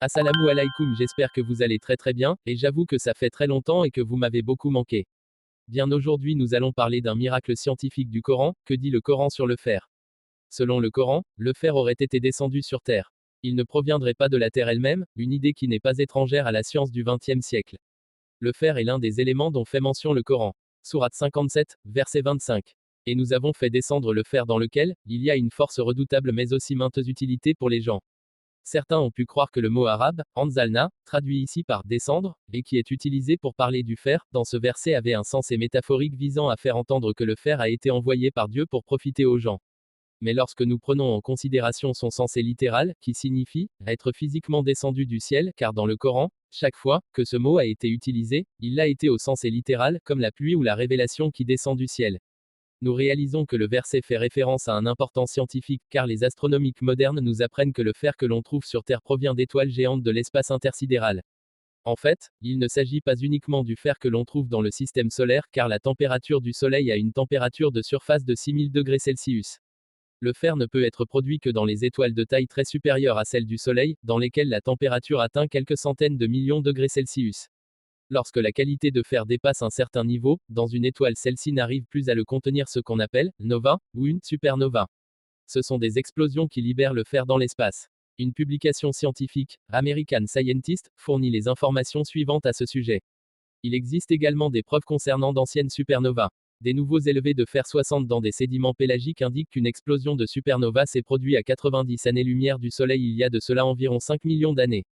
Assalamu alaikum, j'espère que vous allez très bien, et j'avoue que ça fait très longtemps et que vous m'avez beaucoup manqué. Bien aujourd'hui nous allons parler d'un miracle scientifique du Coran. Que dit le Coran sur le fer? Selon le Coran, le fer aurait été descendu sur Terre. Il ne proviendrait pas de la Terre elle-même, une idée qui n'est pas étrangère à la science du XXe siècle. Le fer est l'un des éléments dont fait mention le Coran. Sourate 57, verset 25. Et nous avons fait descendre le fer dans lequel il y a une force redoutable mais aussi maintes utilités pour les gens. Certains ont pu croire que le mot arabe, anzalna, traduit ici par descendre, et qui est utilisé pour parler du fer, dans ce verset avait un sens et métaphorique visant à faire entendre que le fer a été envoyé par Dieu pour profiter aux gens. Mais lorsque nous prenons en considération son sens et littéral, qui signifie être physiquement descendu du ciel, car dans le Coran, chaque fois que ce mot a été utilisé, il l'a été au sens et littéral, comme la pluie ou la révélation qui descend du ciel. Nous réalisons que le verset fait référence à un important scientifique, car les astronomiques modernes nous apprennent que le fer que l'on trouve sur Terre provient d'étoiles géantes de l'espace intersidéral. En fait, il ne s'agit pas uniquement du fer que l'on trouve dans le système solaire, car la température du Soleil a une température de surface de 6000 degrés Celsius. Le fer ne peut être produit que dans les étoiles de taille très supérieure à celle du Soleil, dans lesquelles la température atteint quelques centaines de millions de degrés Celsius. Lorsque la qualité de fer dépasse un certain niveau, dans une étoile celle-ci n'arrive plus à le contenir, ce qu'on appelle nova, ou une supernova. Ce sont des explosions qui libèrent le fer dans l'espace. Une publication scientifique, American Scientist, fournit les informations suivantes à ce sujet. Il existe également des preuves concernant d'anciennes supernovas. Des nouveaux élevés de fer 60 dans des sédiments pélagiques indiquent qu'une explosion de supernova s'est produite à 90 années-lumière du Soleil il y a de cela environ 5 millions d'années.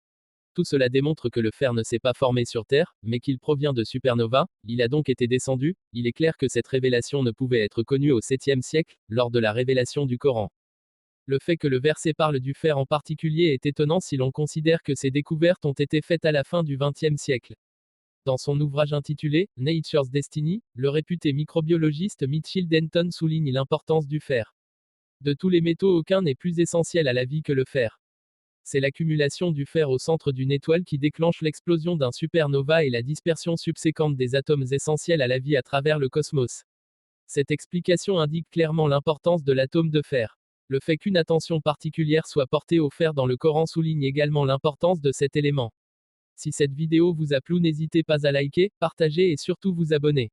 Tout cela démontre que le fer ne s'est pas formé sur Terre, mais qu'il provient de supernovas. Il a donc été descendu. Il est clair que cette révélation ne pouvait être connue au 7e siècle, lors de la révélation du Coran. Le fait que le verset parle du fer en particulier est étonnant si l'on considère que ces découvertes ont été faites à la fin du XXe siècle. Dans son ouvrage intitulé Nature's Destiny, le réputé microbiologiste Mitchell Denton souligne l'importance du fer. De tous les métaux, aucun n'est plus essentiel à la vie que le fer. C'est l'accumulation du fer au centre d'une étoile qui déclenche l'explosion d'un supernova et la dispersion subséquente des atomes essentiels à la vie à travers le cosmos. Cette explication indique clairement l'importance de l'atome de fer. Le fait qu'une attention particulière soit portée au fer dans le Coran souligne également l'importance de cet élément. Si cette vidéo vous a plu, n'hésitez pas à liker, partager et surtout vous abonner.